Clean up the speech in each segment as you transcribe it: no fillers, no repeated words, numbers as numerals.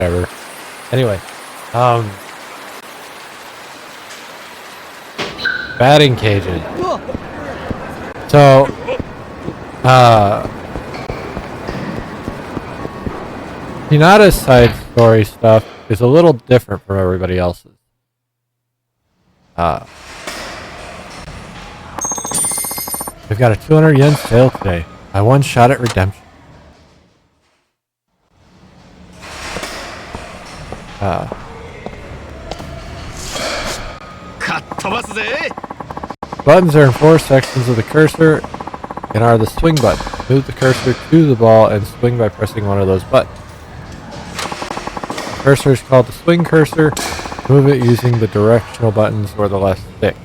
whatever. Anyway, batting cages. So, Hinata's side story stuff is a little different from everybody else's. We've got a 200 yen sale today. I one shot at redemption. Buttons are in 4 sections of the cursor and are the swing buttons. Move the cursor to the ball and swing by pressing one of those buttons. The cursor is called the swing cursor. Move it using the directional buttons or the left stick.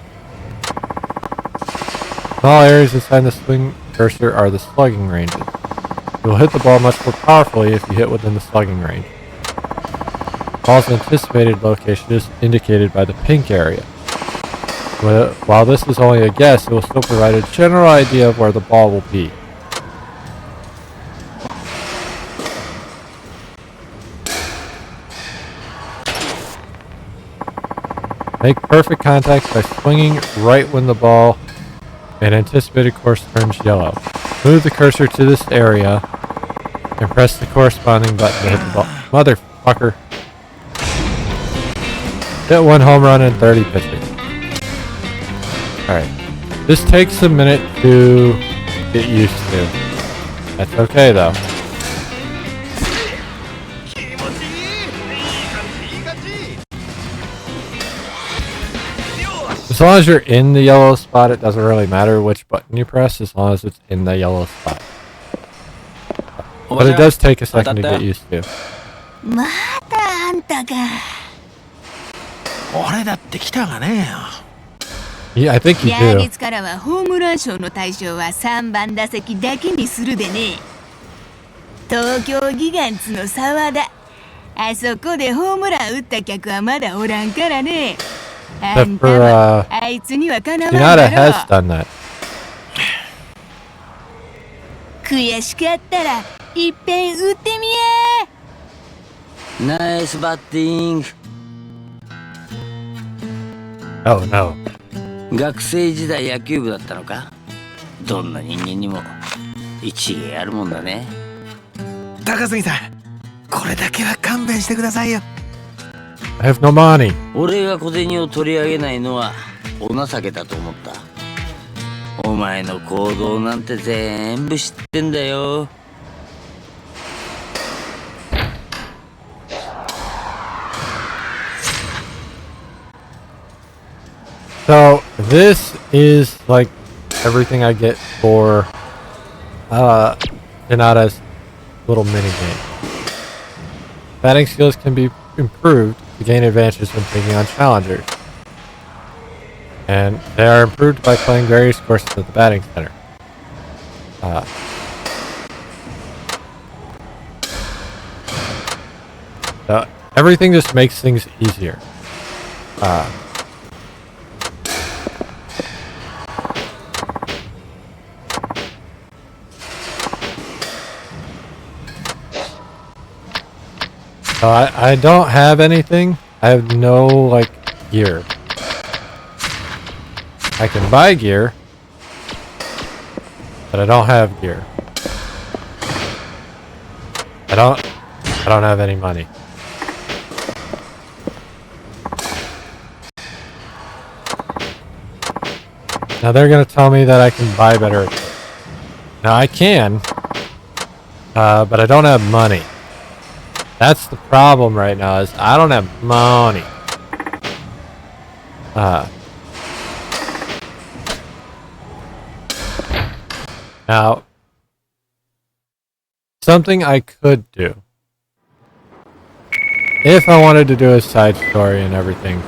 Small areas inside the swing cursor are the slugging ranges. You will hit the ball much more powerfully if you hit within the slugging range. The ball's anticipated location is indicated by the pink area. While this is only a guess, it will still provide a general idea of where the ball will be. Make perfect contact by swinging right when the ball and anticipated course turns yellow. Move the cursor to this area and press the corresponding button to hit the ball. Motherfucker. Hit 1 home run in 30 pitches. Alright. This takes a minute to get used to. That's okay though. As long as you're in the yellow spot, it doesn't really matter which button you press, as long as it's in the yellow spot. But it does take a second to get used to. Yeah, I think you do. 来月からはホームラン賞の対象は3番打席だけにするでね。東京ギガンツの沢田。あそこでホームラン打った客はまだおらんからね。Except for, Hinata has done that. 悔しかったらいっぺん打ってみや。ナイスバッティング。Oh no. 学生時代野球部だったのか？どんな人間にも一芸あるもんだね。高杉さん、これだけは勘弁してくださいよ。I have no money. 俺が小銭を取り上げないのはお情けだと思った。お前の行動なんて全部知ってんだよ。So this is like everything I get for Hinata's little mini game. Batting skills can be improved to gain advantages when taking on challengers. And they are improved by playing various courses at the batting center. So everything just makes things easier. So I don't have anything. I have no, like, gear. I can buy gear, but I don't have gear. I don't have any money. Now they're gonna tell me that I can buy better equipment. Now I can, but I don't have money. That's the problem right now, is I don't have money. Now, something I could do, if I wanted to do a side story and everything,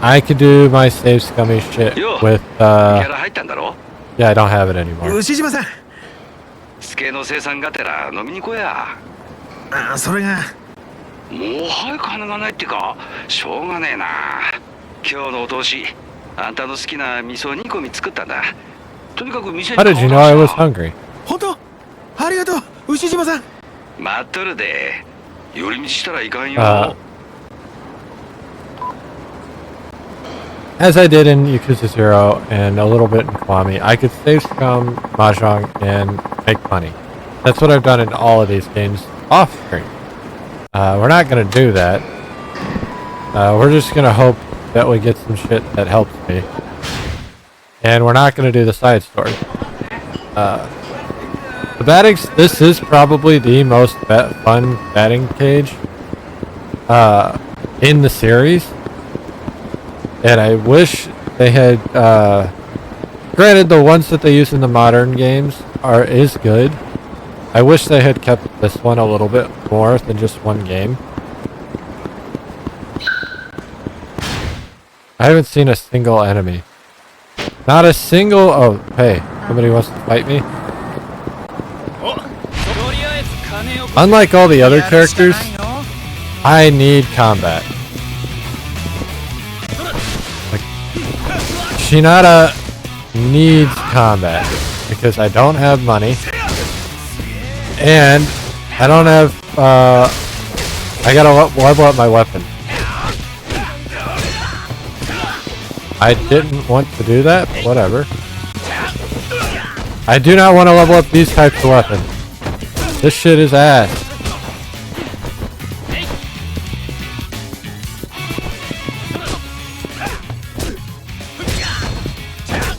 I could do my save scummy shit with, yeah, I don't have it anymore. それがもう早く金がないってかしょうがねえな。今日のお通しあんたの好きな味噌煮込み作ったんだ。とにかく店に How did you know I was hungry? 本当ありがとう牛島さん。待っとるで。寄り道したらいかんよ。 As I did in Yakuza 0 and a little bit in Kiwami, I could save some mahjong and make money. That's what I've done in all of these games off screen. We're not going to do that. We're just going to hope that we get some shit that helps me. And we're not going to do the side story. The batting, this is probably the most fun batting cage in the series. And I wish they had, granted the ones that they use in the modern games is good. I wish they had kept this one a little bit more than just one game. I haven't seen a single enemy. Not a single, oh, hey, somebody wants to fight me? Unlike all the other characters, I need combat. Shinada needs combat because I don't have money and I don't have I gotta level up my weapon. I didn't want to do that, but whatever. I do not want to level up these types of weapons. This shit is ass.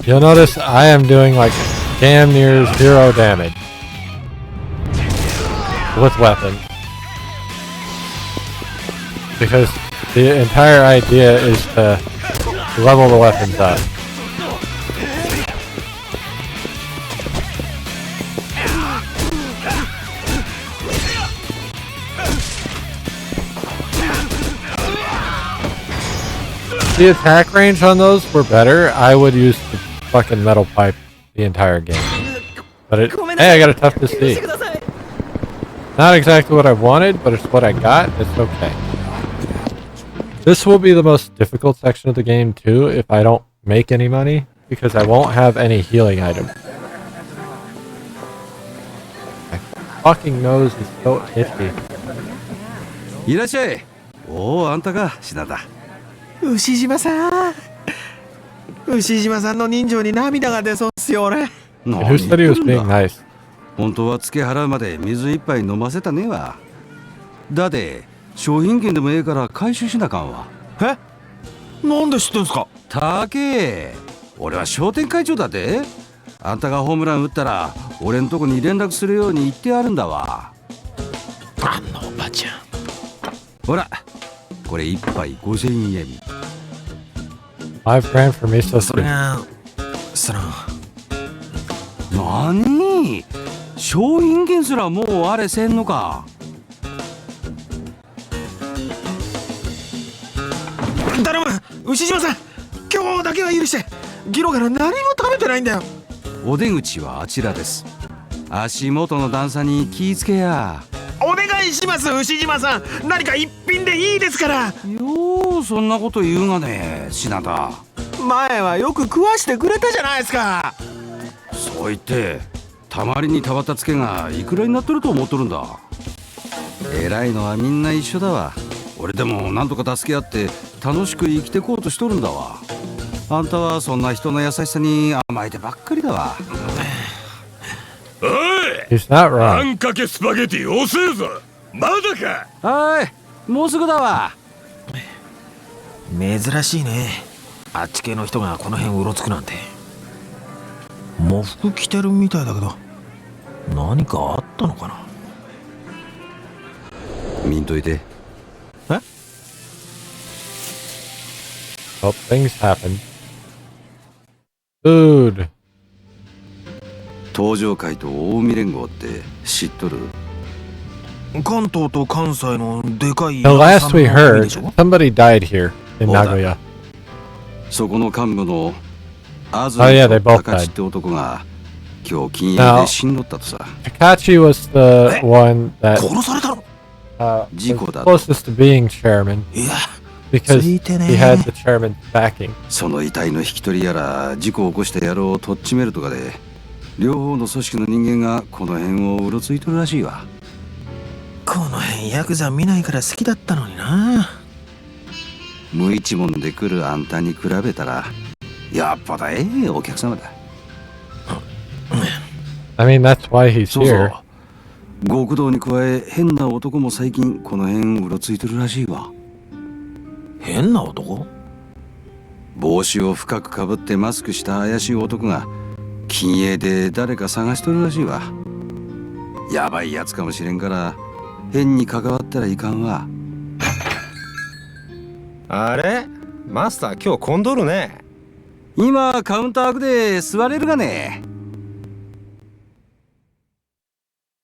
You'll notice I am doing like damn near 0 damage with weapons. Because the entire idea is to level the weapons up. The attack range on those were better. I would use the fucking metal pipe the entire game. But hey, I got a tough to see. Not exactly what I wanted, but it's what I got. It's okay. This will be the most difficult section of the game too if I don't make any money, because I won't have any healing items. My fucking nose is so itchy. いらっしゃい。おお、あんたか、品田。牛島さん。牛島さんの人情に涙が出そうっすよ、俺。 Who said he was being nice? 本当は付け払うまで水一杯飲ませたねえわ。だって商品券でもええから回収しなあかんわ。え？なんで知ってんすか？たけ、俺は商店会長だって。あんたがホームラン打ったら俺んとこに連絡するように言ってあるんだわ。あんなおばちゃん。ほら、これ一杯5000円。 5 grand for me, so それが何？商品券すらもうあれせんのか。頼む、牛島さん。今日だけは許して。ギロから何も食べてないんだよ。お出口はあちらです。足元の段差に気ぃつけや。お願いします、牛島さん。何か一品でいいですから。ようそんなこと言うがね、品田。前はよく食わしてくれたじゃないですか。そう言ってたまりにたまったツケがいくらになってると思っとるんだ。偉いのはみんな一緒だわ。俺でもなんとか助け合って楽しく生きてこうとしとるんだわ。あんたはそんな人の優しさに甘えてばっかりだわ。おい、 he's not あ wrong. んかけスパゲティ遅えぞ。まだか。はい、もうすぐだわ。珍しいね。あっち系の人がこの辺うろつくなんて。喪服着てるみたいだけど、何かあったのかな。見んといて。え？ Oh, things happen. Food. 東上会と近江連合って知っとる？関東と関西のでかい。 The last we heard, somebody died here in そうだ。 Nagoya. そこの幹部の安 Oh, yeah, they 住 both 高 died. 知って男が今日禁煙で死んどったとさ。 Takachi was the one that 殺されたの？ was 事故だと。 closest to being chairman いや、 because ついてね。 he had the chairman's backing. その遺体の引き取りやら事故を起こした野郎をとっちめるとかで両方の組織の人間がこの辺をうろついとるらしいわ。この辺ヤクザ見ないから好きだったのにな。無一文で来るあんたに比べたらやっぱだお客様だ。I mean, that's why he's そうそ here. う。極道に加え変な男も最近この辺うろついてるらしいわ。変な男？帽子を深くかぶってマスクした怪しい男が禁煙で誰か探しとるらしいわ。やばいやつかもしれんから変に関わったらいかんわ。あれマスター今日混んどるね。今カウンター枠で座れるがね。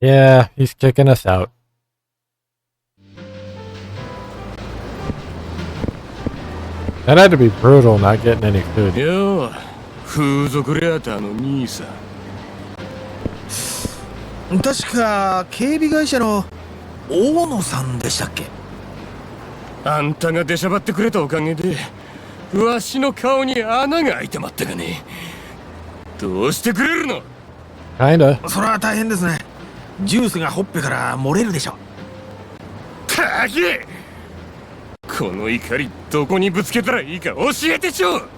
Yeah, he's kicking us out. That had to be brutal not getting any food. よう風俗レアターの兄さん。確か警備会社の大野さんでしたっけ？あんたが出しゃばってくれたおかげでわしの顔に穴が開いてまったがね。どうしてくれるの？ Kinda. それは大変ですね。ジュースがほっぺから漏れるでしょ。たけ！この怒りどこにぶつけたらいいか教えてちょう。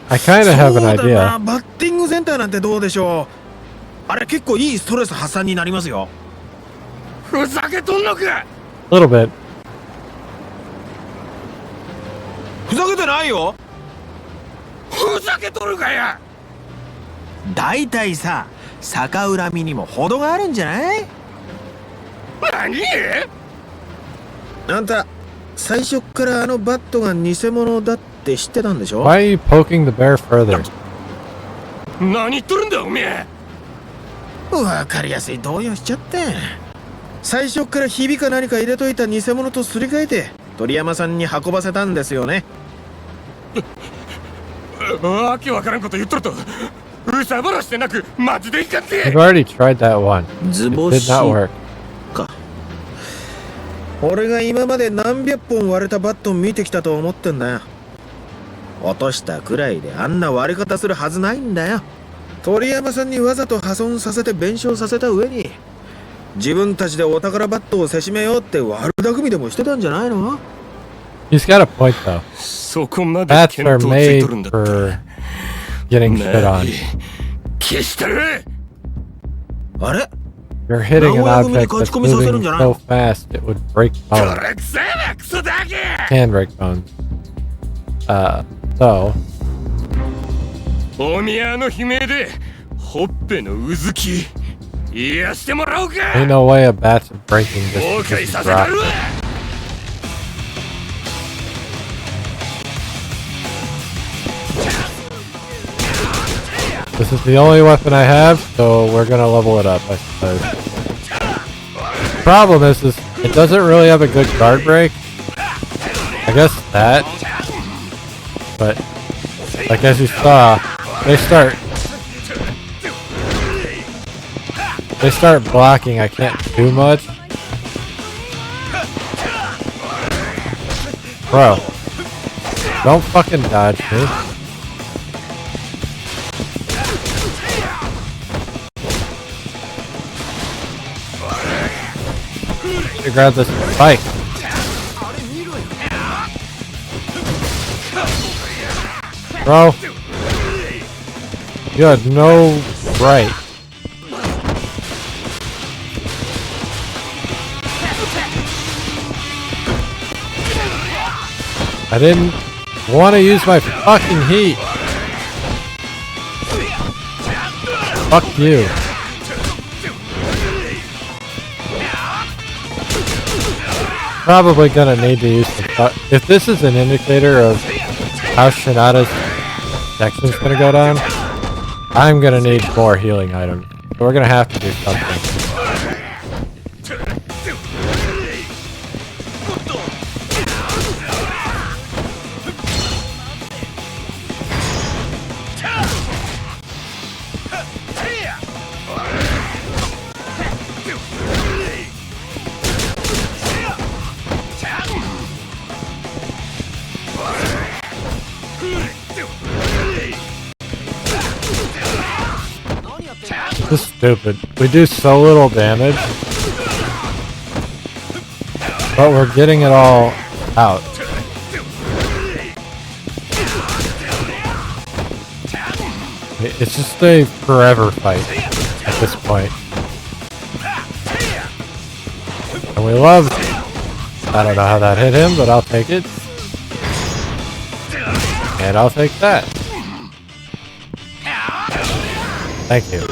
I kinda have an そうだな、 idea. バッティングセンターなんてどうでしょう。あれ結構いいストレス発散になりますよ。ふざけとんのか？ A little bit. ふざけてないよ。ふざけとるかや。だいたいさ、逆恨みにも程があるんじゃない？何？あんた最初っからあのバットが偽物だって知ってたんでしょ？ Why are you poking the bear further? 何言っとるんだおめえ。わかりやすい動揺しちゃって。最初っからひびか何か入れといた偽物とすり替えて鳥山さんに運ばせたんですよね。わけわからんこと言っとるとうさばらしてなくマジでいかん I've て。 already tried that one. 図 It 星 did not work. か。俺が今まで何百本割れたバットを見てきたと思ってんだよ。落としたくらいであんな割れ方するはずないんだよ。鳥山さんにわざと破損させて弁償させた上に自分たちでお宝バットをせしめようって悪巧みでもしてたんじゃないの？ He's got a point though. そこまで Bats 見 are 当つい made とるんだったら for getting shit on. 消したる。あれ？ You're hitting an 名古屋組に object 勝ち that's 込みさせるん moving じゃないの？ so fast it would break こ bones. れくせえなクソだけ。 Can break bones. So お宮の悲鳴でほっぺのうずき癒してもらおうか。 ain't no way a bat's breaking 崩 this 壊 is させた rock. るわ。 This is the only weapon I have, so we're gonna level it up, I suppose. The problem is it doesn't really have a good guard break. I guess that. But like as you saw, they start blocking, I can't do much. Bro. Don't fucking dodge me. To grab this bike. Bro. You had no right. I didn't want to use my fucking heat. Fuck you. Probably gonna need to use some. If this is an indicator of how Shinada's section's gonna go down, I'm gonna need more healing items. So we're gonna have to do something. This is stupid. We do so little damage. But we're getting it all out. It's just a forever fight at this point. And we love... I don't know how that hit him, but I'll take it. And I'll take that. Thank you.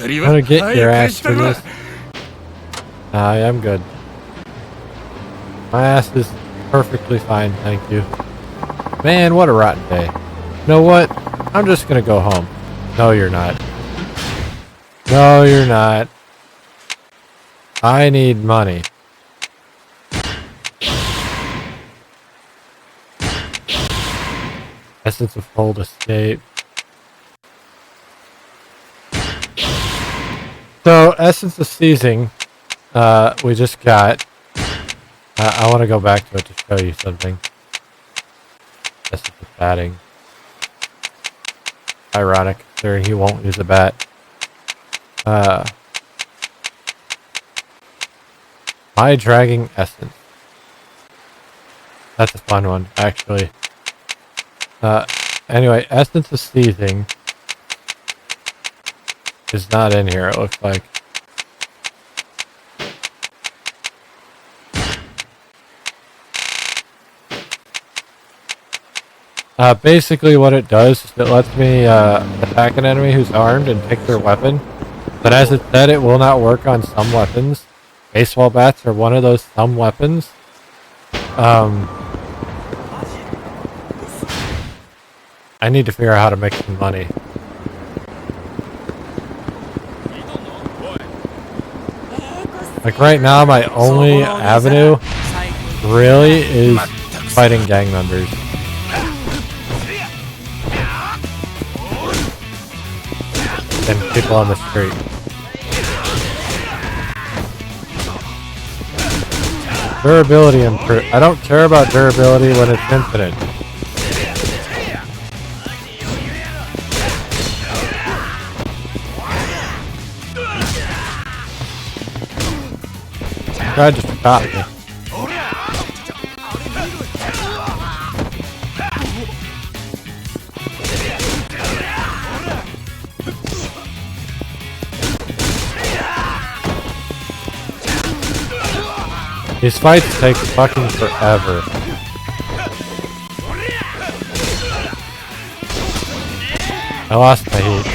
I'm gonna get your ass for this. I am good. My ass is perfectly fine, thank you. Man, what a rotten day. You know what? I'm just gonna go home. No, you're not. No, you're not. I need money. Essence of Cold Escape. So, Essence of Seizing, we just got. I want to go back to it to show you something. Essence of Batting. Ironic, considering he won't use a bat. My Dragging Essence. That's a fun one, actually. Anyway, Essence of Seizing is not in here, it looks like. Basically what it does is it lets me attack an enemy who's armed and pick their weapon. But as it said, it will not work on some weapons. Baseball bats are one of those some weapons. I need to figure out how to make some money. Like right now, my only avenue really is fighting gang members. And people on the street. Durability improve. I don't care about durability when it's infinite. Guy just shot me. These fights take fucking forever. I lost my heat.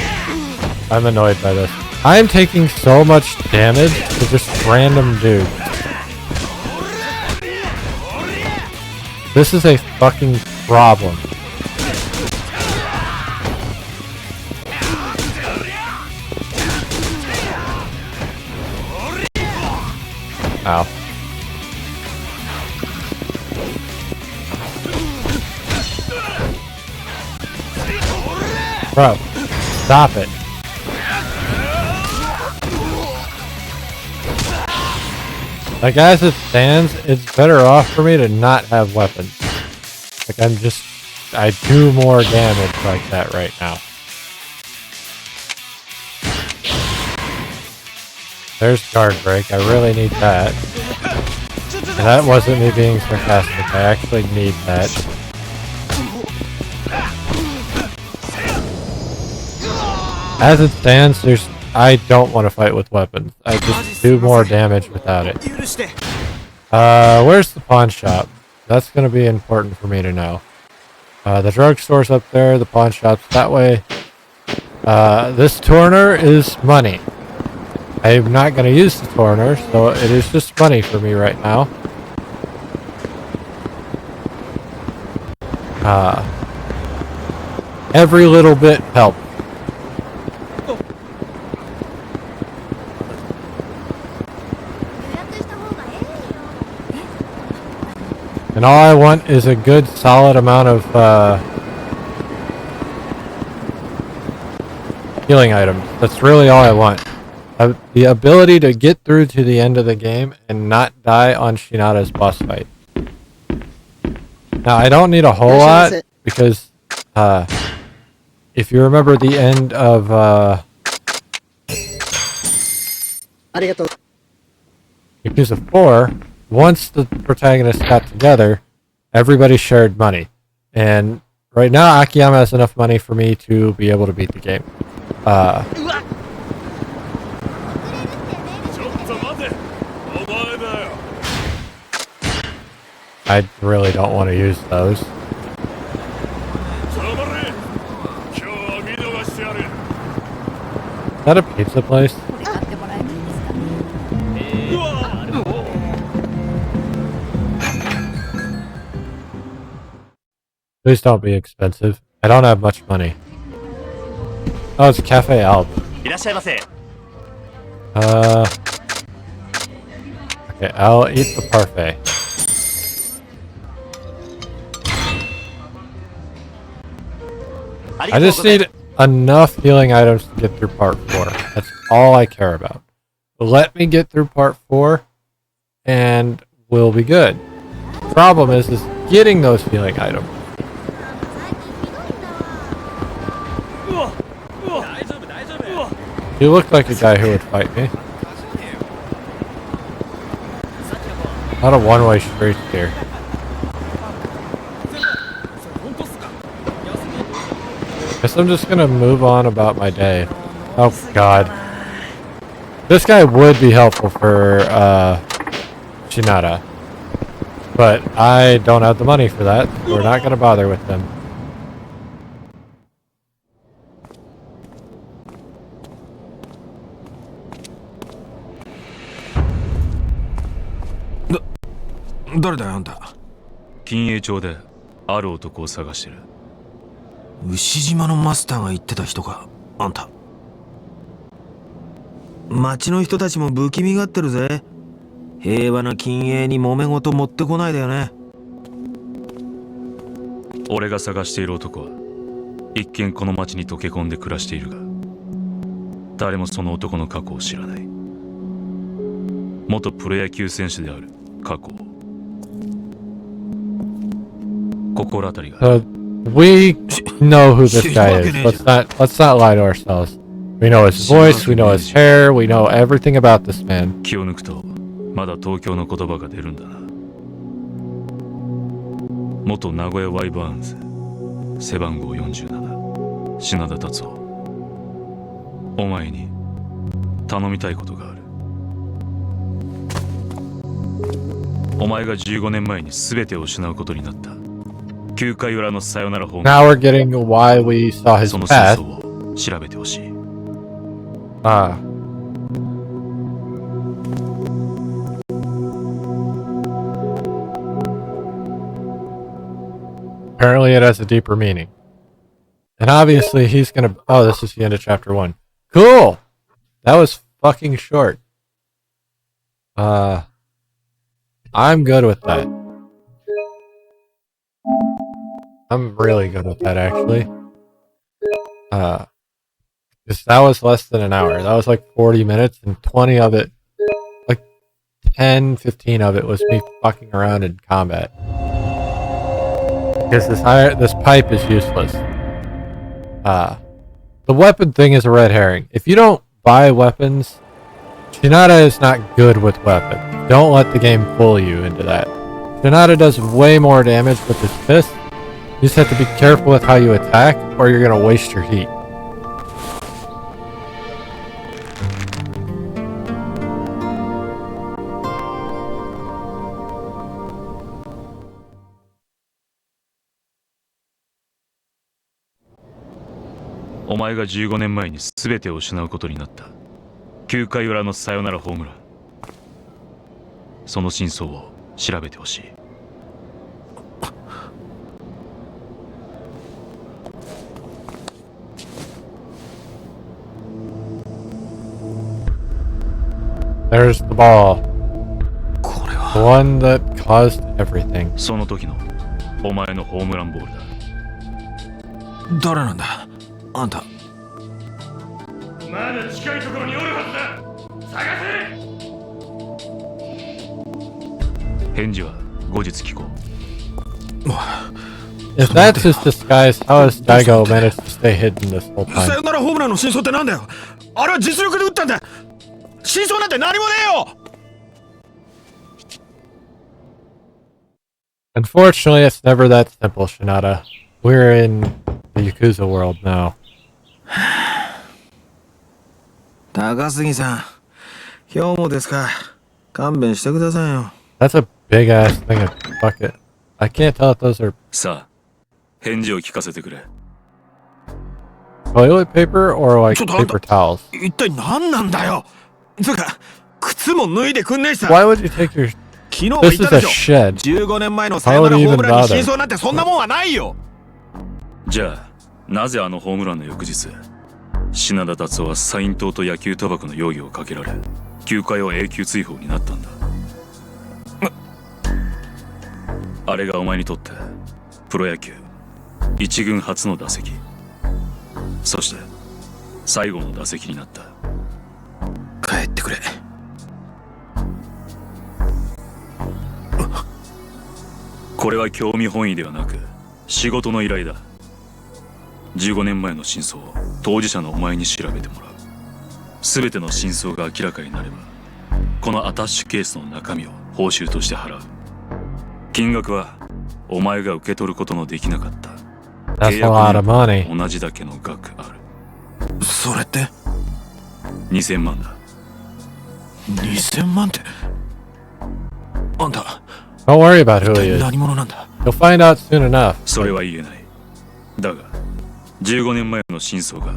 I'm annoyed by this. I'm taking so much damage to just random dudes. This is a fucking problem. Ow. Bro, stop it. Like, as it stands, it's better off for me to not have weapons. Like, I do more damage like that right now. There's guard break, I really need that. And that wasn't me being sarcastic, I actually need that. As it stands, I don't want to fight with weapons. I just do more damage without it. Where's the pawn shop? That's going to be important for me to know. The drugstore's up there, the pawn shop's that way. This Torner is money. I'm not going to use the Torner, so it is just money for me right now. Every little bit helps. And all I want is a good solid amount of healing items. That's really all I want. The ability to get through to the end of the game and not die on Shinada's boss fight. Now I don't need a whole lot because if you remember the end of Yakuza 4, once the protagonists got together, everybody shared money. And right now, Akiyama has enough money for me to be able to beat the game. I really don't want to use those. Is that a pizza place? Please don't be expensive. I don't have much money. Oh, it's Cafe Alp. Okay, I'll eat the parfait. I just need enough healing items to get through part 4. That's all I care about. Let me get through part 4 and we'll be good. Problem is getting those healing items. You look like a guy who would fight me. Not a one-way street here. Guess I'm just gonna move on about my day. Oh god. This guy would be helpful for Shinada. But I don't have the money for that. We're not gonna bother with them.誰だよあんた。金栄町である男を探してる。牛島のマスターが言ってた人か、あんた。町の人たちも不気味がってるぜ。平和な金栄に揉め事持ってこないだよね。俺が探している男は一見この町に溶け込んで暮らしているが、誰もその男の過去を知らない。元プロ野球選手である過去を。心当たりが。We know who this guy is. Let's not lie to ourselves. We know his voice, we know his hair, we know everything about this man. 気を抜くとまだ東京の言葉が出るんだな。元名古屋ワイバーンズ背番号47品田達夫。お前に頼みたいことがある。お前が15年前に全てを失うことになった9回裏のサヨナラホーム。Now we're getting why we saw his その真 past. 相を調べてほしい。Apparently it has a deeper meaning. And obviously he's gonna... Oh, this is the end of chapter 1. Cool! That was fucking short. I'm good with that. I'm really good with that, actually. Because that was less than an hour. That was like 40 minutes, and 20 of it, like 10, 15 of it was me fucking around in combat. Because this pipe is useless. The weapon thing is a red herring. If you don't buy weapons, Shinada is not good with weapons. Don't let the game fool you into that. Shinada does way more damage with his fist. You just have to be careful with how you attack, or you're gonna waste your heat.お前が15年前に全てを失うことになった9回裏のサヨナラホームラン。その真相を調べてほしい。There's the ball. The one that caused everything. その時のお前のホームランボールだ。誰なんだあんた。まだ近いところにおるはずだ。探せ。返事は後日聞こう。If that's his disguise, how has Daigo managed to stay hidden this whole さ time? よならホームランの真相ってなんだよ。あれは実力で打ったんだ。真相なんて何もねえよ。 Unfortunately, it's never that simple, Shinada. We're in the Yakuza world now. 高杉さん、今日もですか。勘弁してくださいよ。 That's a big ass thing of bucket. I can't tell if those are さあ返事を聞かせてくれ。 toilet paper or like ちょっとあんた paper towels. 一体何なんだよ。つうか、靴も脱いでくんねえしさ。 Why would you take your... 昨日も This 言 is った a でしょ。 shed. 15年前のサヨナラホームランに真相なんてそんなもんはないよ。じゃあなぜあのホームランの翌日品田達夫はサイン島と野球賭博の容疑をかけられ球界を永久追放になったんだ。あれがお前にとってプロ野球一軍初の打席、そして最後の打席になった。帰ってくれ。これは興味本位ではなく仕事の依頼だ。15年前の真相を当事者のお前に調べてもらう。全ての真相が明らかになればこのアタッシュケースの中身を報酬として払う。金額はお前が受け取ることのできなかった契 That's a lot of 約 money. に同じだけの額ある。それって2000万だ。2000万って。あんた Don't worry about 一 who 体 he is. 何者なんだ。 You'll find out soon enough. それは言えない。だが15年前の真相が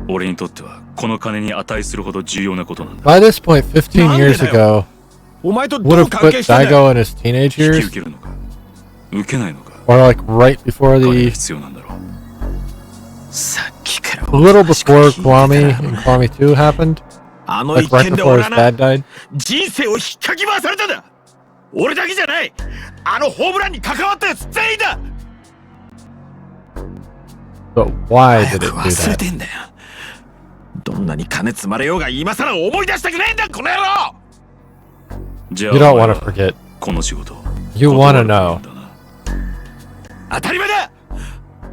俺にとってはこの金に値するほど重要なことなんだ。 By this point, 15 years ago, お前と would どう have 関 put 係してんだよ。 Daigo in his teenage 引き years, 受けるのか受けないのか or like right before 金が the, 必要なんだろう。さっきから a little 話しか before 聞いてた Kwame ら and Kwame 2 happened, あの like 一 right 件で before 俺 his はな dad died. 人生を引っかき回されたんだ。俺だけじゃない。あのホームランに関わったやつ全員だ。 But why 早 did く it do 忘れ that? てんだよ。どんなに金積まれようが今さら思い出したくないんだこの野郎。じゃあ You don't お前 want は to forget. この仕事 You 断 want る to と言 know. うんだな。当たり前だ。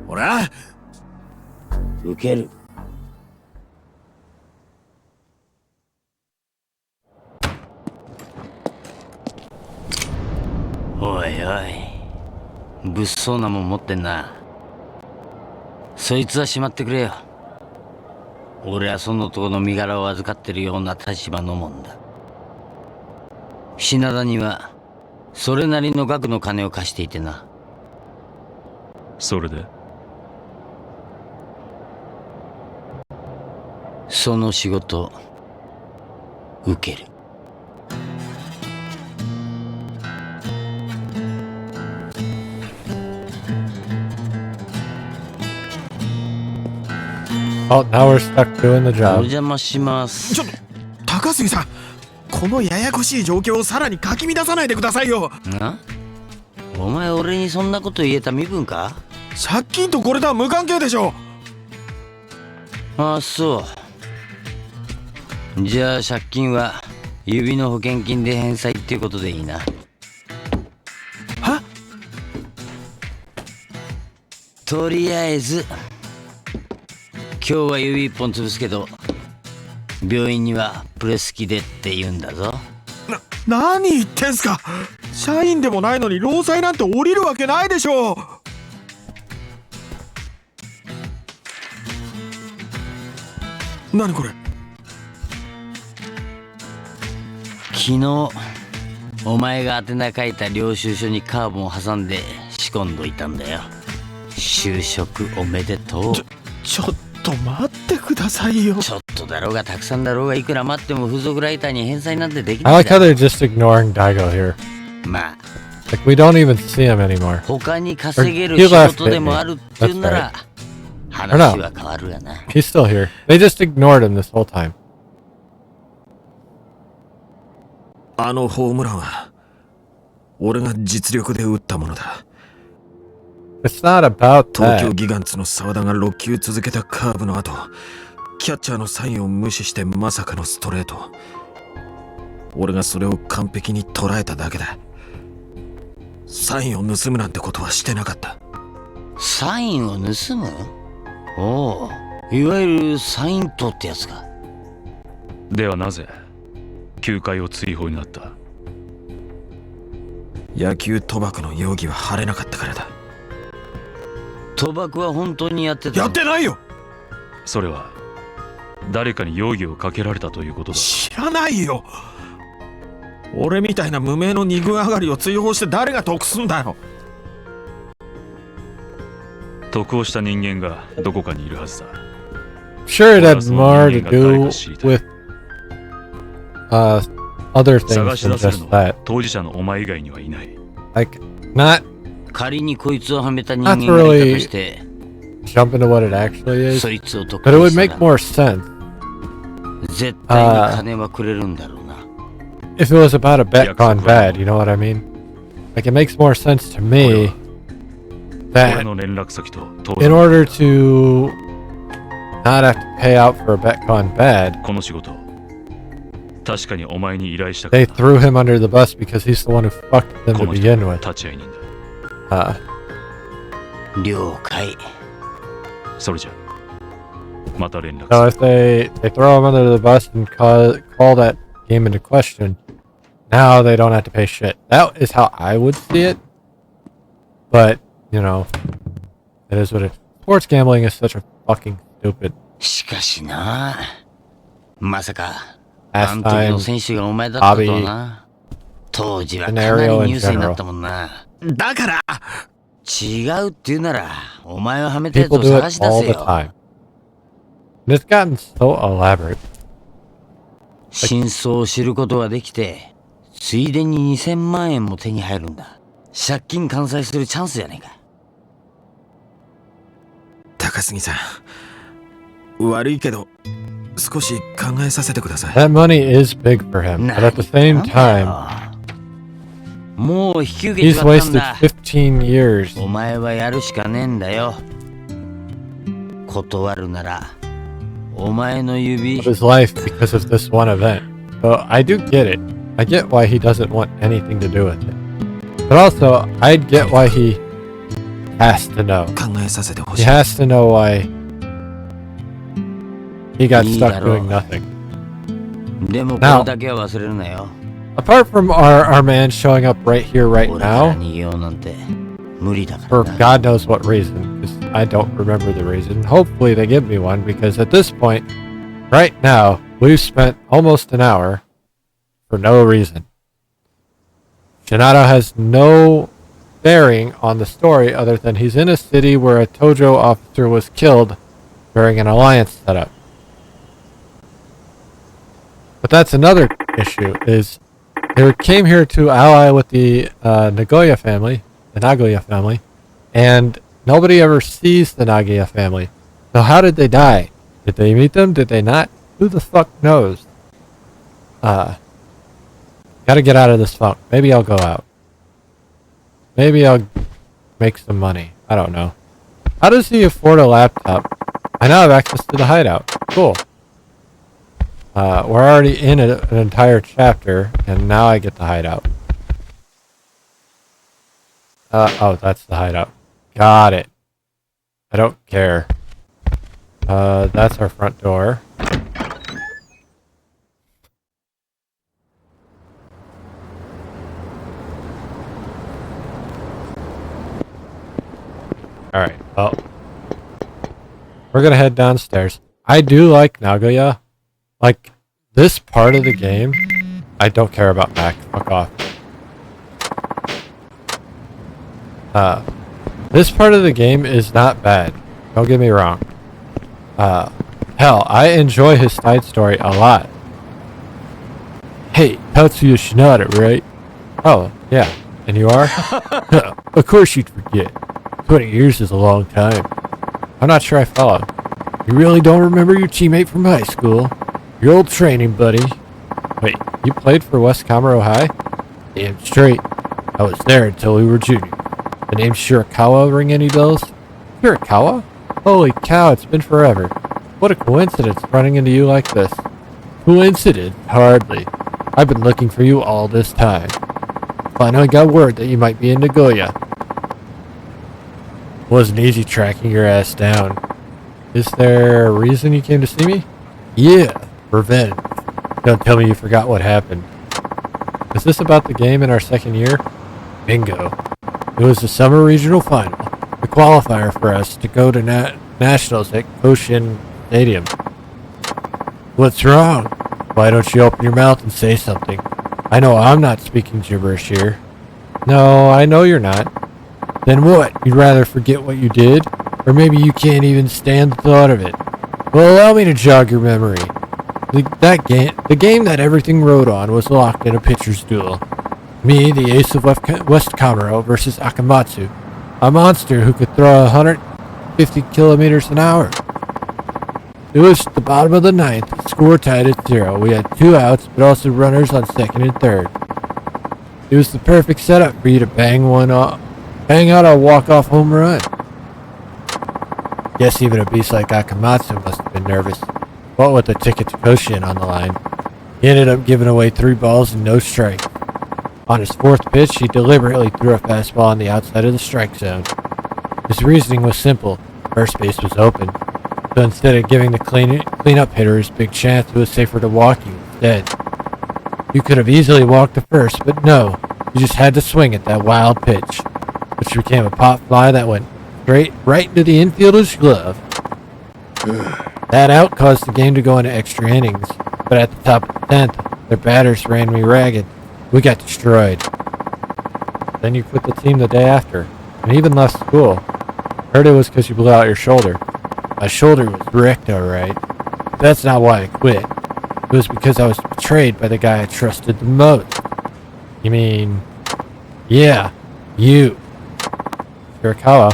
ほら受ける。おいおい、物騒なもん持ってんな。そいつはしまってくれよ。俺はその男の身柄を預かってるような立場のもんだ。品田にはそれなりの額の金を貸していてな。それでその仕事受ける。Oh, now we're stuck doing the お job. 邪魔します。ちょっと高杉さん、このややこしい状況をさらにかき乱さないでくださいよ。な？お前俺にそんなこと言えた身分か？借金とこれとは無関係でしょ。ああそう。じゃあ借金は指の保険金で返済っていうことでいいな。は？とりあえず今日は指一本潰すけど病院にはプレス機でって言うんだぞ。何言ってんすか。社員でもないのに労災なんて降りるわけないでしょう。何これ。昨日お前が宛名書いた領収書にカーボンを挟んで仕込んどいたんだよ。就職おめでとう。ちょっと待ってくださいよ。ちょっとだろうがたくさんだろうがいくら待っても風俗ライターに返済なんてでき I ない like how they're just ignoring Daigo here. まあ Like, we don't even see him anymore. 他に稼げる He 仕 left 事でもあるっていうな That's ら right. 話は変わるがな。 He's still here. They just ignored him this whole time. あのホームランは俺が実力で打ったものだ。 It's not about 東京 that. ギガンツの澤田が6球続けたカーブの後、キャッチャーのサインを無視してまさかのストレート。俺がそれを完璧に捉えただけだ。サインを盗むなんてことはしてなかった。サインを盗む？おお、いわゆるサイントってやつか。ではなぜ球界を追放になった？野球賭博の容疑は晴れなかったからだ。賭博は本当にやってたの？やってないよ。それは誰かに容疑をかけられたということだ。知らないよ。俺みたいな無名の二軍上がりを追放して誰が得すんだよ。得をした人間がどこかにいるはずだ。Sure, it had more to do with other things 探し than 出せる just のは that. 当事者のお前以外にはいない。 Like, not 仮にこいつをはめた人間がいたとして、 jump into what it actually is, そいつを特 but it 定 would した make ら more sense 絶対に金はくれるんだろうな。if it was about a bet gone bad, you know what I mean? Like, it makes more sense to me 俺 that の連絡先と in order to not have to pay out for a bet gone bad, この仕事確かにお前に依頼したか they ら threw him under the bus because he's the one who fucked them こ to の人 begin with. 立ち会い人だ。了解。それじゃまた連絡 So す if they throw him under the bus and call that game into question, now they don't have to pay shit. That is how I would see it. But, you know, it is what it is. Sports gambling is such a fucking stupid しかしな、まさかあの時 pastime の選手がお前だったとはな。当時はかなりニュースになったもんな。だから違うって言うならお前をはめたやつ people を do 探 it し出 all せ the よ。 time. And it's gotten so elaborate. 真相を知ることができて、ついでに2000万円も手に入るんだ。借金完済するチャンスじゃねえか。高杉さん、悪いけど少し考えさせてください。 That money is big for him, but at the same time, もう引き受けち he's まったん wasted だ。 15 years お前はやるしかねえんだよ。断るならお前の指 of his life because of this one event. So I do get it. I get why he doesn't want anything to do with it. But also, I'd get why he has to know. 考えさせてほし He い。 has to know why he got stuck doing nothing. でもこれだけは忘れるなよ。 Apart from our man showing up right here, right 俺から now, 逃げようなんて無理だから for な。 God knows what reason, because I don't remember the reason. Hopefully they give me one, because at this point, right now, we've spent almost an hour for no reason. Shinato has no bearing on the story other than he's in a city where a Tojo officer was killed during an alliance setup. But that's another issue, is they came here to ally with the Nagoya family, and nobody ever sees the Nagoya family. So how did they die? Did they meet them? Did they not? Who the fuck knows? Gotta get out of this funk. Maybe I'll go out. Maybe I'll make some money. I don't know. How does he afford a laptop? I now have access to the hideout. Cool. We're already in an entire chapter, and now I get the hideout. Oh, that's the hideout. Got it. I don't care. That's our front door. Alright, well. We're gonna head downstairs. I do like Nagoya. Like, this part of the game, I don't care about Mac. Fuck off. This part of the game is not bad. Don't get me wrong. Hell, I enjoy his side story a lot. Hey, Tatsuya Shinada, right? Oh, yeah. And you are? Of course you'd forget. 20 years is a long time. I'm not sure I follow. You really don't remember your teammate from high school? Your old training buddy? Wait, you played for West Kamaro High? Damn straight. I was there until we were junior. The name Shirakawa ring any bells? Shirakawa? Holy cow, it's been forever. What a coincidence running into you like this. Coincidence? Hardly. I've been looking for you all this time. Finally got word that you might be in Nagoya. Wasn't easy tracking your ass down. Is there a reason you came to see me? Yeah, revenge. Don't tell me you forgot what happened. Is this about the game in our second year? Bingo. It was the summer regional final, the qualifier for us to go to nationals at Koshin Stadium. What's wrong? Why don't you open your mouth and say something? I know I'm not speaking gibberish here. No, I know you're not. Then what? You'd rather forget what you did? Or maybe you can't even stand the thought of it. Well, allow me to jog your memory. The game that everything rode on was locked in a pitcher's duel. Me, the ace of West Kamaro, versus Akamatsu, a monster who could throw 150 kilometers an hour. It was the bottom of the ninth, score tied at 0. We had 2 outs, but also runners on second and third. It was the perfect setup for you to bang out a walk-off home run. Guess even a beast like Akamatsu must have been nervous. What with the ticket to Koshin on the line. He ended up giving away 3 balls and no strikes. On his 4th pitch, he deliberately threw a fastball on the outside of the strike zone. His reasoning was simple. First base was open. So instead of giving the cleanup hitter his big chance, it was safer to walk you instead. You could have easily walked to first, but no. You just had to swing at that wild pitch, which became a pop fly that went right into the infielder's glove. That out caused the game to go into extra innings, but at the top of the 10th, their batters ran me ragged. We got destroyed. Then you quit the team the day after, and even left school. Heard it was because you blew out your shoulder. My shoulder was wrecked, alright. But that's not why I quit. It was because I was betrayed by the guy I trusted the most. You mean... Yeah, you. Shirakawa.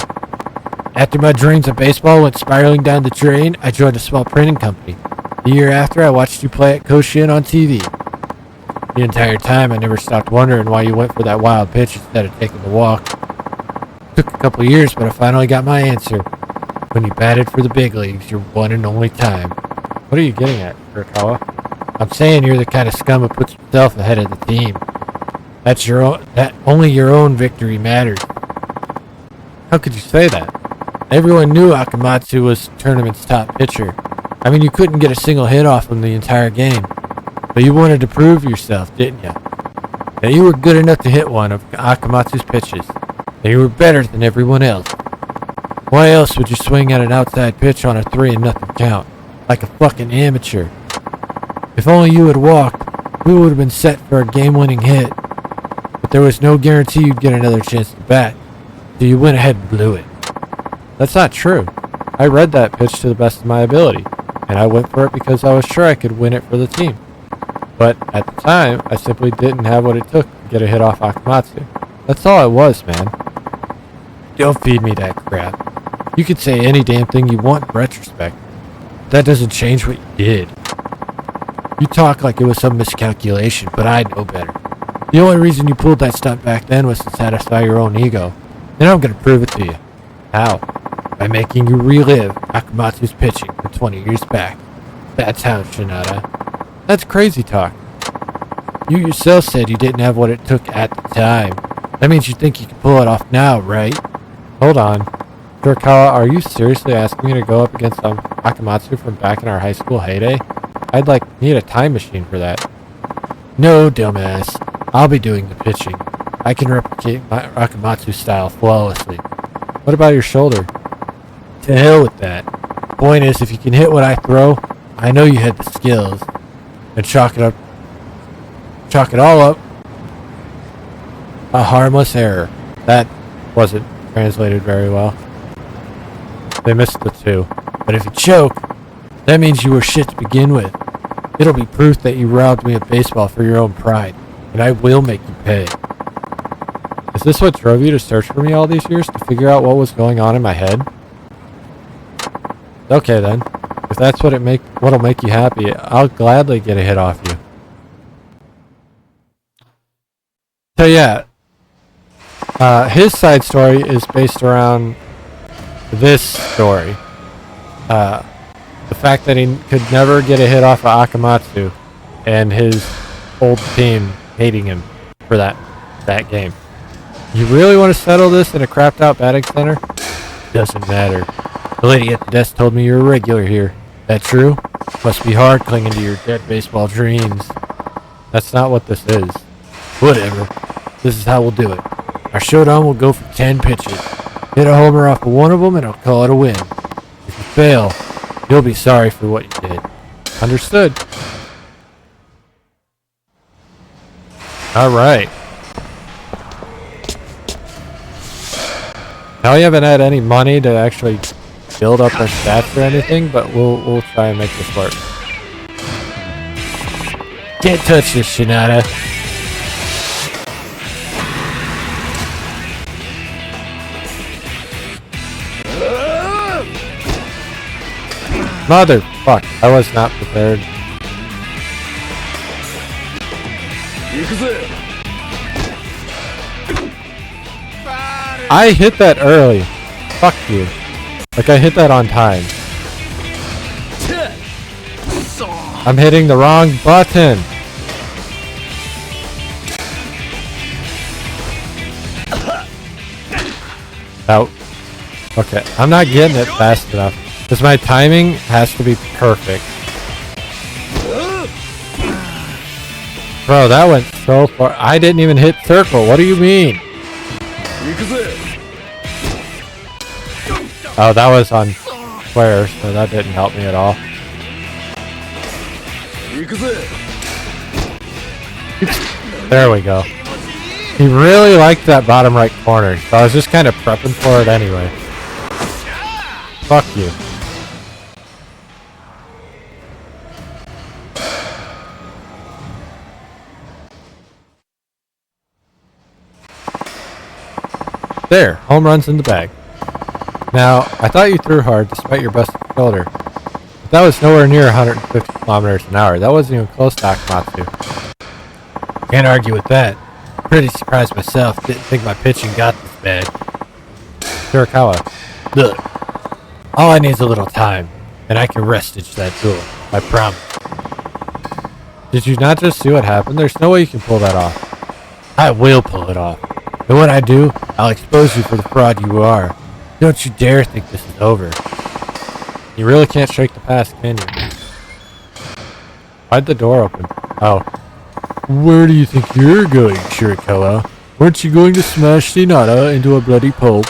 After my dreams of baseball went spiraling down the drain, I joined a small printing company. The year after, I watched you play at Koshin on TV. The entire time, I never stopped wondering why you went for that wild pitch instead of taking the walk. It took a couple years, but I finally got my answer. When you batted for the big leagues, your one and only time. What are you getting at, Shirakawa? I'm saying you're the kind of scum who puts himself ahead of the team. That only your own victory matters. How could you say that? Everyone knew Akamatsu was the tournament's top pitcher. I mean, you couldn't get a single hit off him the entire game. But you wanted to prove yourself, didn't you? That you were good enough to hit one of Akamatsu's pitches. That you were better than everyone else. Why else would you swing at an outside pitch on a 3-0 count? Like a fucking amateur. If only you had walked, we would have been set for a game-winning hit. But there was no guarantee you'd get another chance to bat. So you went ahead and blew it. That's not true. I read that pitch to the best of my ability, and I went for it because I was sure I could win it for the team. But at the time, I simply didn't have what it took to get a hit off Akamatsu. That's all it was, man. Don't feed me that crap. You could say any damn thing you want in retrospect. That doesn't change what you did. You talk like it was some miscalculation, but I know better. The only reason you pulled that stunt back then was to satisfy your own ego. And I'm gonna prove it to you. How? By making you relive Akamatsu's pitching from 20 years back. That's how, Shinada. That's crazy talk. You yourself said you didn't have what it took at the time. That means you think you can pull it off now, right? Hold on. Shirakawa, are you seriously asking me to go up against Akamatsu from back in our high school heyday? I'd need a time machine for that. No, dumbass. I'll be doing the pitching. I can replicate my Akamatsu style flawlessly. What about your shoulder? To hell with that. Point is, if you can hit what I throw, I know you had the skills. And chalk it all up. A harmless error. That wasn't translated very well. They missed the 2. But if you choke, that means you were shit to begin with. It'll be proof that you robbed me of baseball for your own pride. And I will make you pay. Is this what drove you to search for me all these years, to figure out what was going on in my head? Okay then. If that's what'll make you happy, I'll gladly get a hit off you. So yeah, his side story is based around this story. The fact that he could never get a hit off of Akamatsu, and his old team hating him for that game. You really want to settle this in a crapped out batting center? Doesn't matter. The lady at the desk told me you're a regular here. That true? Must be hard clinging to your dead baseball dreams. That's not what this is. Whatever. This is how we'll do it. Our showdown will go for 10 pitches. Hit a homer off of one of them and I'll call it a win. If you fail, you'll be sorry for what you did. Understood. Alright. Now we haven't had any money to actually build up our stats or anything, but we'll try and make this work. Can't touch this, Shinada. Motherfuck, I was not prepared. I hit that early. Fuck you. Like I hit that on time. I'm hitting the wrong button. Out. Okay, I'm not getting it fast enough. Because my timing has to be perfect. Bro, that went so far. I didn't even hit circle. What do you mean? Oh, that was on square, so that didn't help me at all. There we go. He really liked that bottom right corner, so I was just kind of prepping for it anyway. Fuck you. There, home runs in the bag. Now, I thought you threw hard despite your busted shoulder. But that was nowhere near 150 kilometers an hour. That wasn't even close to Akamatsu. Can't argue with that. Pretty surprised myself. Didn't think my pitching got this bad. Shirakawa. Look, all I need is a little time, and I can rest-stitch that duel. I promise. Did you not just see what happened? There's no way you can pull that off. I will pull it off. And when I do, I'll expose you for the fraud you are. Don't you dare think this is over. You really can't shake the past, can you? Why'd the door open? Oh. Where do you think you're going, Shirakawa? Weren't you going to smash Hinata into a bloody pulp?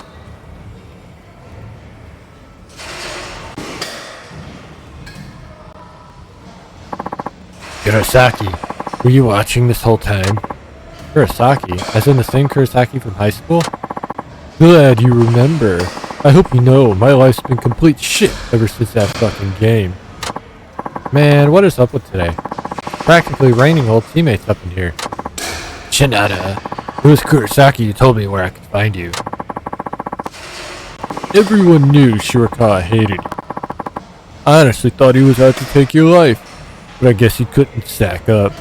Kurosaki, were you watching this whole time? Kurosaki? As in the same Kurosaki from high school? Glad you remember. I hope you know, my life's been complete shit ever since that fucking game. Man, what is up with today? Practically raining old teammates up in here. Shinada, it was Kurosaki who told me where I could find you. Everyone knew Shirakawa hated you. I honestly thought he was out to take your life, but I guess he couldn't stack up.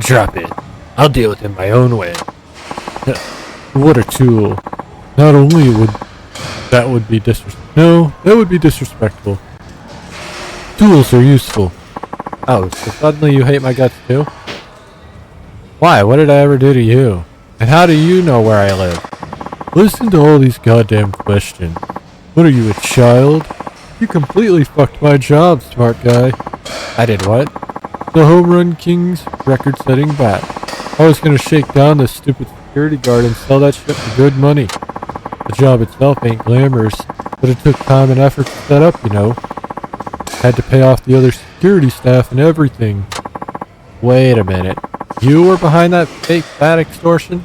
Drop it. I'll deal with him my own way. What a tool. Not only would that be disrespectful. Tools are useful. Oh, so suddenly you hate my guts too? Why? What did I ever do to you? And how do you know where I live? Listen to all these goddamn questions. What are you, a child? You completely fucked my job, smart guy. I did what? The Home Run King's record-setting bat. I was gonna shake down this stupid security guard and sell that shit for good money. The job itself ain't glamorous, but it took time and effort to set up, you know. Had to pay off the other security staff and everything. Wait a minute. You were behind that fake bat extortion?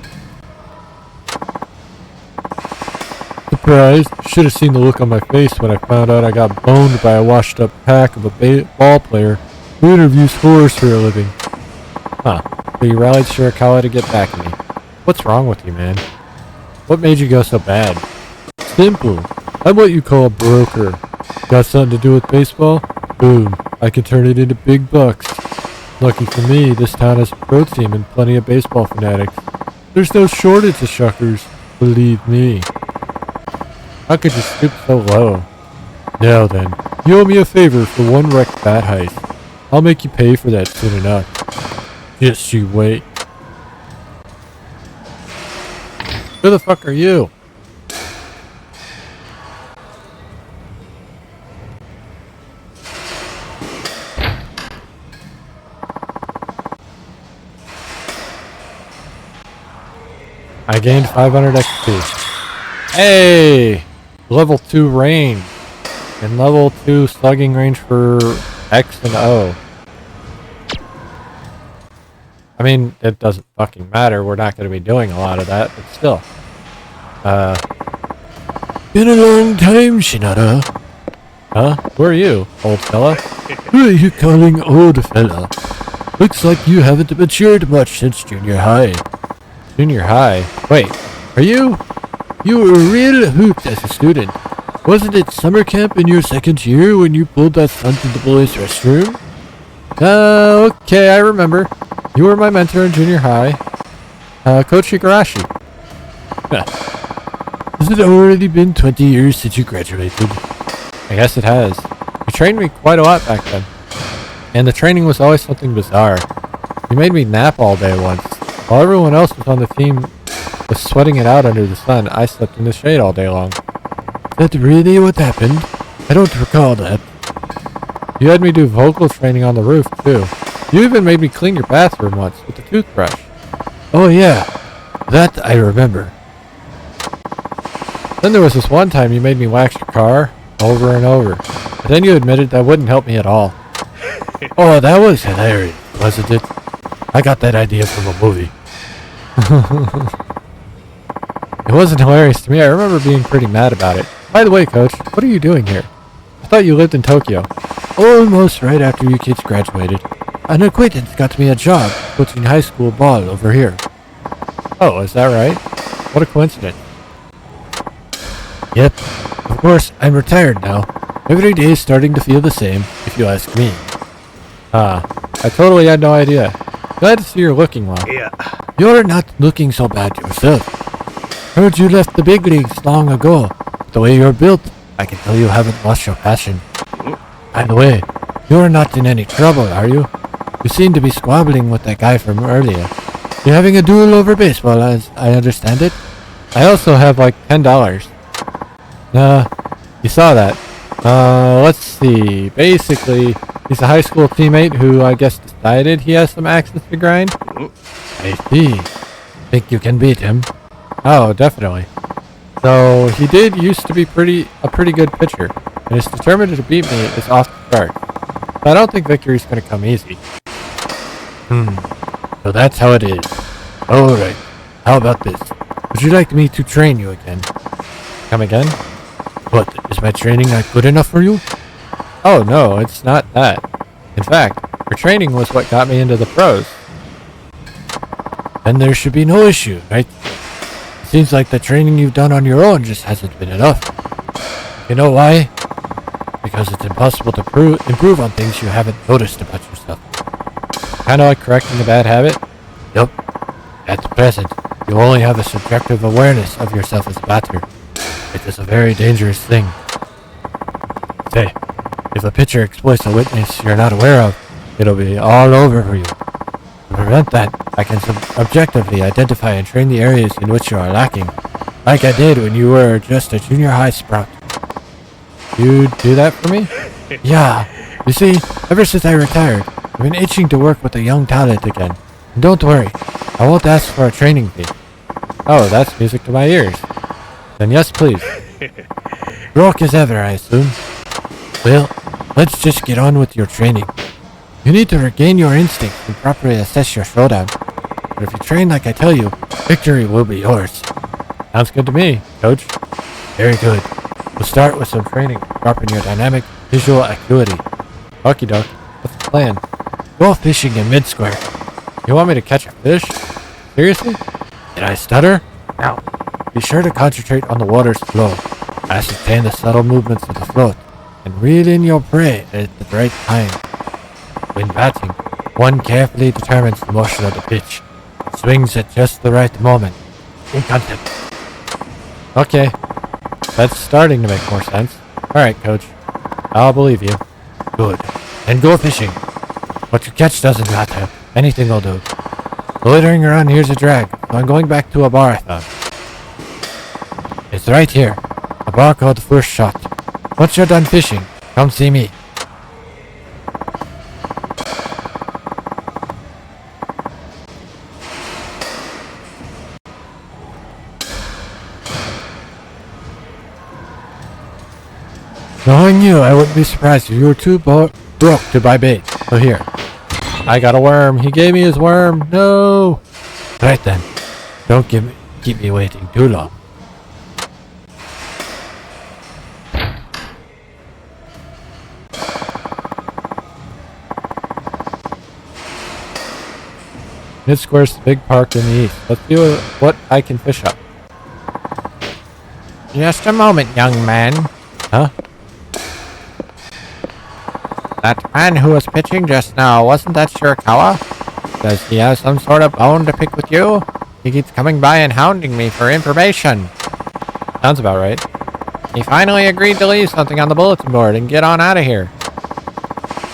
Surprised. Should have seen the look on my face when I found out I got boned by a washed up hack of a ball player who interviews whores for a living. Huh. So you rallied Shirakawa to get back at me. What's wrong with you, man? What made you go so bad? Simple. I'm what you call a broker. Got something to do with baseball? Boom. I can turn it into big bucks. Lucky for me, this town has a pro team and plenty of baseball fanatics. There's no shortage of shuckers, believe me. How could you stoop so low? Now then, you owe me a favor for one wrecked bat heist. I'll make you pay for that soon enough. Just you wait. Who the fuck are you? I gained 500 XP. Hey! Level 2 range. And level 2 slugging range for X and O. I mean, it doesn't fucking matter. We're not going to be doing a lot of that, but still. Been a long time, Shinada. Huh? Who are you, old fella? Who are you calling old fella? Looks like you haven't matured much since junior high. Junior high? Wait, are you? You were a real hoot as a student. Wasn't it summer camp in your second year when you pulled that stunt in the boys' restroom? Okay, I remember. You were my mentor in junior high. Coach Igarashi. Has it already been 20 years since you graduated? I guess it has. You trained me quite a lot back then. And the training was always something bizarre. You made me nap all day once. While everyone else was on the team was sweating it out under the sun, I slept in the shade all day long. Is that really what happened? I don't recall that. You had me do vocal training on the roof, too. You even made me clean your bathroom once with a toothbrush. Oh yeah, that I remember. Then there was this one time you made me wax your car over and over. But then you admitted that wouldn't help me at all. Oh, that was hilarious, wasn't it? I got that idea from a movie. It wasn't hilarious to me. I remember being pretty mad about it. By the way, Coach, what are you doing here? I thought you lived in Tokyo. Almost right after you kids graduated. An acquaintance got me a job coaching high school ball over here. Oh, is that right? What a coincidence. Yep. Of course, I'm retired now. Every day is starting to feel the same, if you ask me. I totally had no idea. Glad to see you're looking well. Yeah. You're not looking so bad yourself. Heard you left the big leagues long ago. The way you're built, I can tell you haven't lost your passion. By the way, you're not in any trouble, are you? You seem to be squabbling with that guy from earlier. You're having a duel over baseball, as I understand it? I also have like $10. You saw that. Let's see. Basically, he's a high school teammate who I guess decided he has some axes to grind. I see. Think you can beat him? Oh, definitely. So, he did used to be a pretty good pitcher, and is determined to beat me is off the start. But I don't think victory's gonna come easy. So that's how it is. Alright, how about this? Would you like me to train you again? Come again? What, is my training not good enough for you? Oh no, it's not that. In fact, your training was what got me into the pros. Then there should be no issue, right? It seems like the training you've done on your own just hasn't been enough. You know why? Because it's impossible to improve on things you haven't noticed about yourself. Kinda like correcting a bad habit? Yup. At present, you only have a subjective awareness of yourself as a batter. It is a very dangerous thing. Say, if a pitcher exploits a weakness you're not aware of, it'll be all over for you. To prevent that, I can objectively identify and train the areas in which you are lacking, like I did when you were just a junior high sprout. You do that for me? Yeah. You see, ever since I retired, I've been itching to work with a young talent again. And don't worry, I won't ask for a training fee. Oh, that's music to my ears. Then yes, please. Broke as ever, I assume. Well, let's just get on with your training. You need to regain your instincts and properly assess your showdown. But if you train like I tell you, victory will be yours. Sounds good to me, Coach. Very good. We'll start with some training to sharpen your dynamic visual acuity. Okie doke. What's the plan? Go fishing in mid-square. You want me to catch a fish? Seriously? Did I stutter? Now, be sure to concentrate on the water's flow. Ascertain the subtle movements of the float, and reel in your prey at the right time. When batting, one carefully determines the motion of the pitch. Swings at just the right moment. In contact. Okay. That's starting to make more sense. Alright, Coach. I'll believe you. Good. Then go fishing. What you catch doesn't matter. Anything will do. Loitering around here's a drag, so I'm going back to a bar I thought. It's right here. A bar called First Shot. Once you're done fishing, come see me. Knowing you, I wouldn't be surprised if you were too broke to buy bait. So here. I got a worm. He gave me his worm. No. Right then. Don't keep me waiting too long. Mid Square's the big park in the east. Let's see what I can fish up. Just a moment, young man. Huh? That man who was pitching just now, wasn't that Shirakawa? Does he have some sort of bone to pick with you? He keeps coming by and hounding me for information. Sounds about right. He finally agreed to leave something on the bulletin board and get on out of here.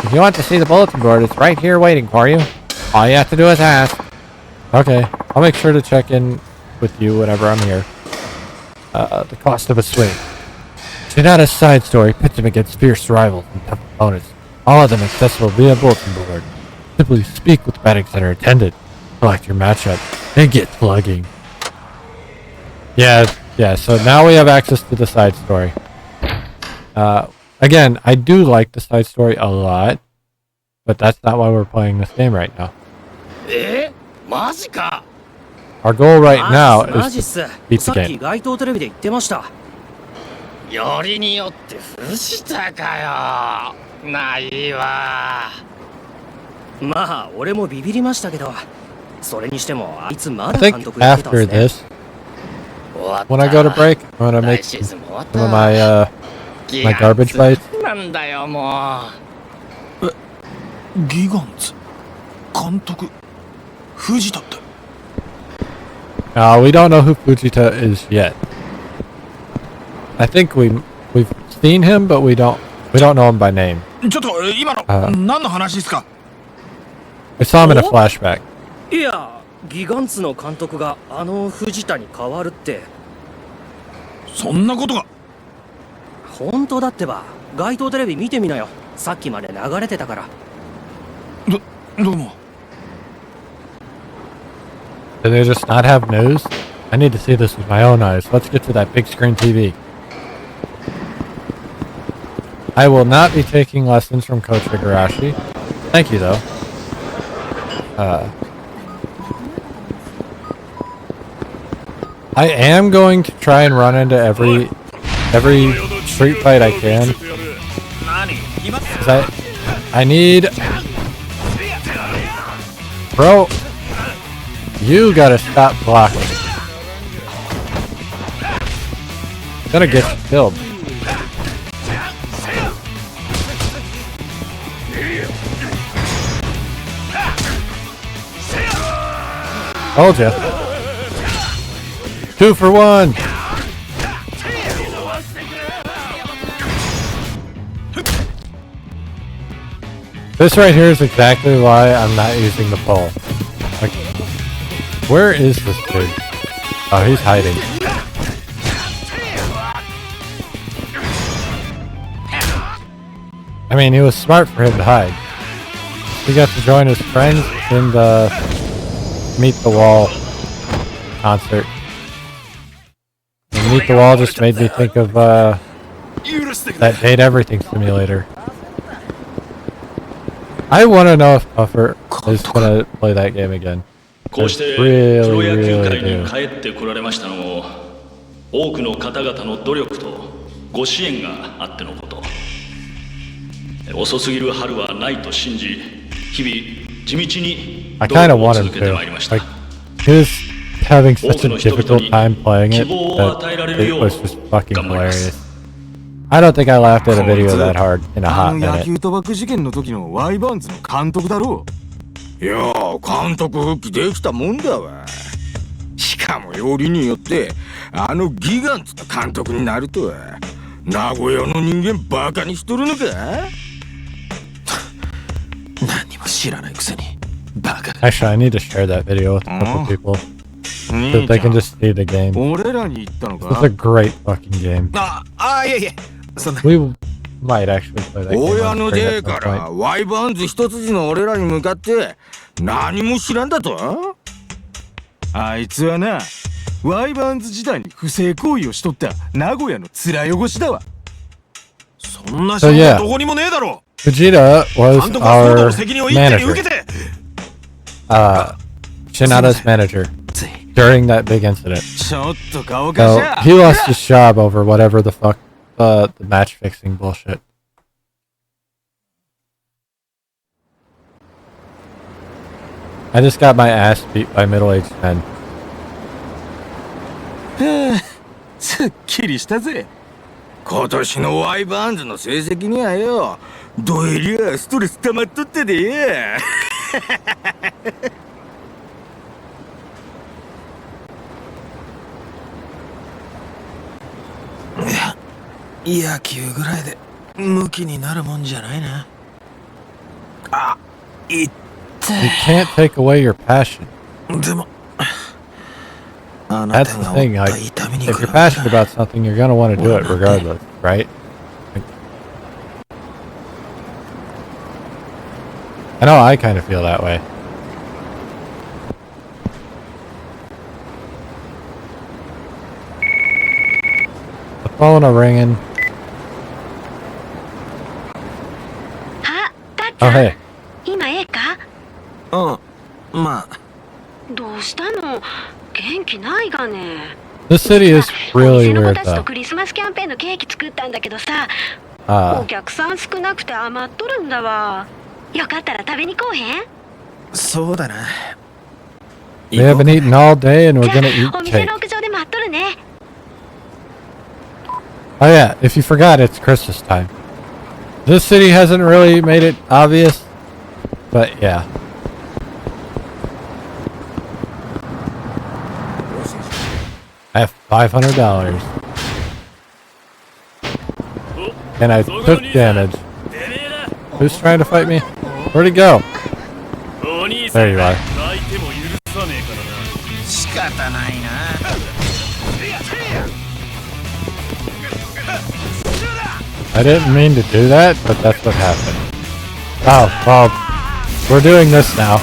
If you want to see the bulletin board, it's right here waiting for you. All you have to do is ask. Okay, I'll make sure to check in with you whenever I'm here. The cost of a swing. Shinada's side story pits him against fierce rivals and tough opponents. All of them accessible via bulletin board. Simply speak with the betting center attendant. Select your matchup and get plugging. Yeah, so now we have access to the side story. Again, I do like the side story a lot, but that's not why we're playing this game right now. Our goal right now is to beat the game. よりによって藤田かよ。ないわ。まあ俺もビビりましたけど、それにしてもあいつまだ監督やってたんですね。 When I go to break, I'm gonna make some of my garbage bites. なんだよもう。ギガンツ監督藤田って。We don't know who Fujita is yet. I think we've seen him, but we don't know him by name. ちょっと今の何の話ですか? I saw him in a flashback. いや、ギガンツの監督があの藤田に変わるって。そんなことが。本当だってば。街頭テレビ見てみなよ。さっきまで流れてたから。どうも。Do they just not have news? I need to see this with my own eyes. Let's get to that big screen TV. I will not be taking lessons from Coach Higurashi. Thank you, though. I am going to try and run into every street fight I can. 'Cause I need... Bro, you gotta stop blocking. Gonna get you killed. Told ya. 2 for 1. This right here is exactly why I'm not using the pole. Like, where is this dude? Oh, he's hiding. I mean, it was smart for him to hide. He got to join his friends in the Meet the Wall concert. And Meet the Wall just made me think of that Date Everything simulator. I want to know if Puffer is going to play that game again. I really do. 多くの方々の努力とご支援があってのこと。遅すぎる春はないと信じ、日々地道に努力を続けてまいりました。 He was having such a difficult time playing it that it was just fucking hilarious. I don't think I laughed at a video that hard in a hot minute. 野球賭博事件の時のワイバーンズの監督だろう。いやー、監督復帰できたもんだわ。しかもよりによってあのギガンツの監督になるとは名古屋の人間バカにしとるのか。何にも知らないくせにバカ。 Actually, I need to share that video with a couple people so that they can just see the game. 俺らに言ったのか。 It's a great fucking game. いやいや。We might actually play that game. 親の出からワイバーンズ一筋の俺らに向かって何も知らんだと。あいつはな、ワイバーンズ時代に不正行為をしとった名古屋の面汚しだわ。So yeah, Fujita was our manager. Shinada's manager during that big incident. So he lost his job over whatever the fuck the match fixing bullshit. I just got my ass beat by middle-aged men. すっきりしたぜ。今年のワイバーンズの成績にはよ、どえりゃストレス溜まっとってでや。野球ぐらいでムキになるもんじゃないな。あ、いって。You can't take away your passion. でも。 That's the thing, like, if you're passionate about something, you're gonna want to do it regardless, right? Like, I know I kind of feel that way. The phone is ringing. Oh, hey. 今ええか？まあ。どうしたの？ 元気ないがね。 This city is really weird たちと though. クリスマスキャンペーンのケーキ作ったんだけどさ、お客さん少なくて余っとるんだわ。よかったら食べに来おへん？そうだな。We haven't eaten all day and we're gonna eat お店 cake. の屋上で待っとるね。 Oh yeah, if you forgot, it's Christmas time. This city hasn't really made it obvious, but yeah. I have $500. And I took damage. Who's trying to fight me? Where'd he go? There you are. I didn't mean to do that, but that's what happened. Oh, well, we're doing this now.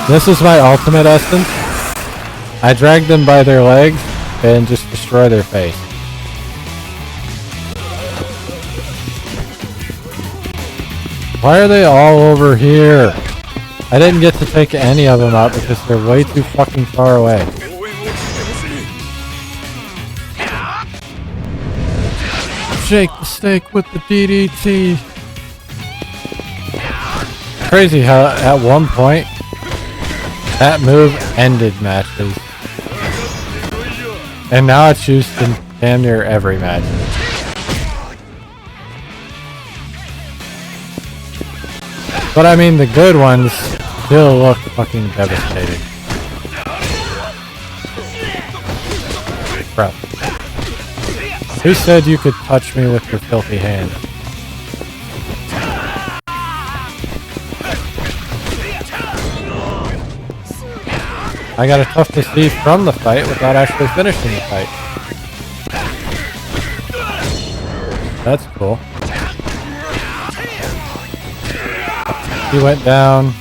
This is my ultimate essence. I drag them by their legs and just destroy their face. Why are they all over here? I didn't get to take any of them out because they're way too fucking far away. Shake the steak with the DDT. Crazy how at one point that move ended matches. And now it's used in damn near every match. But I mean, the good ones still look fucking devastating. Bro. Who said you could touch me with your filthy hands? I got a tough to see from the fight without actually finishing the fight. That's cool. He went down.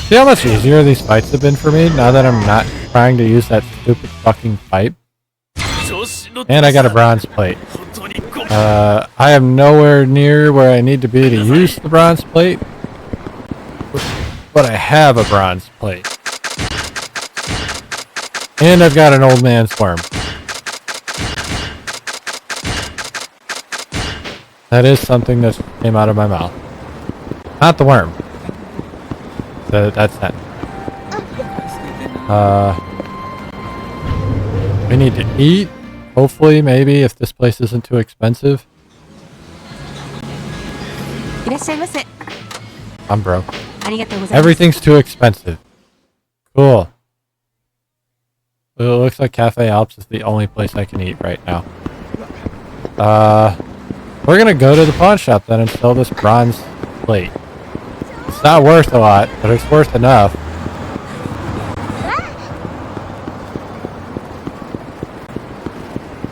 See how much easier these fights have been for me now that I'm not trying to use that stupid fucking pipe? And I got a bronze plate. I am nowhere near where I need to be to use the bronze plate. But I have a bronze plate. And I've got an old man's worm. That is something that came out of my mouth. Not the worm. That's that. We need to eat. Hopefully, maybe, if this place isn't too expensive. I'm broke. Everything's too expensive. Cool. It looks like Cafe Alps is the only place I can eat right now. We're gonna go to the pawn shop then and sell this bronze plate. It's not worth a lot, but it's worth enough.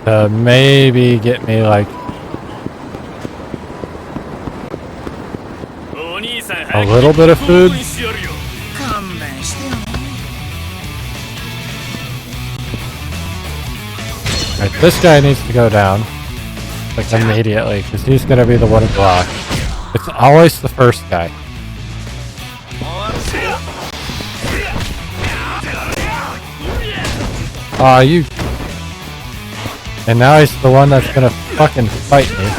To maybe get me like a little bit of food. Alright, this guy needs to go down. Like immediately, because he's gonna be the one to block. It's always the first guy. Aw, you... And now he's the one that's gonna fucking fight me.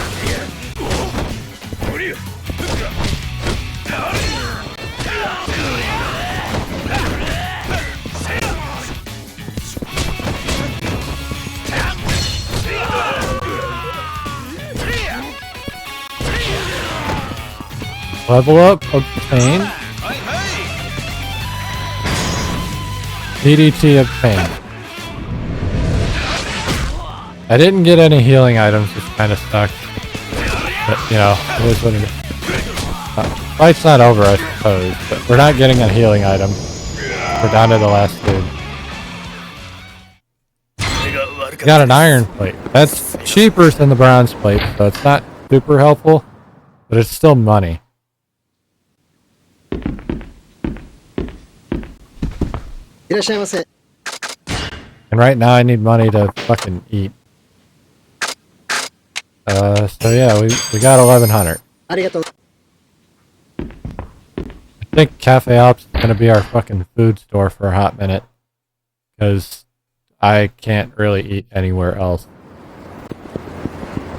Level up, obtained. DDT obtained. I didn't get any healing items, which kind of sucks. But, you know, it is what it is. Fight's not over, I suppose, but we're not getting a healing item. We're down to the last dude. Got an iron plate. That's cheaper than the bronze plate, so it's not super helpful, but it's still money. And right now I need money to fucking eat. So yeah, we got 1100. I think Cafe Ops is gonna be our fucking food store for a hot minute. Because I can't really eat anywhere else.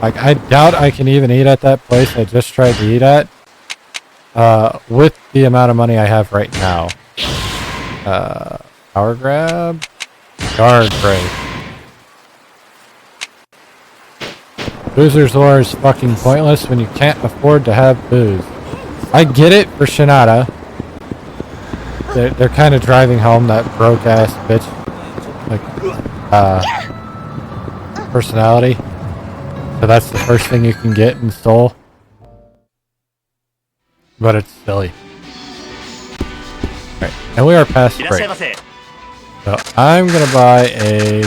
Like, I doubt I can even eat at that place I just tried to eat at. With the amount of money I have right now. Power grab? Guard break. Boozer's Lore is fucking pointless when you can't afford to have booze. I get it for Shinada. They're kind of driving home that broke ass bitch. Like, personality. So that's the first thing you can get in Soul. But it's silly. Alright, and we are past break. So I'm gonna buy a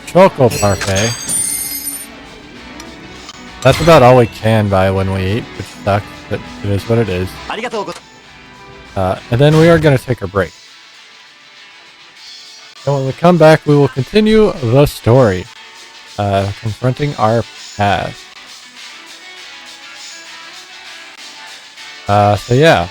Choco Parfait. That's about all we can buy when we eat, which sucks, but it is what it is. And then we are gonna take a break. And when we come back, we will continue the story, confronting our past. So yeah.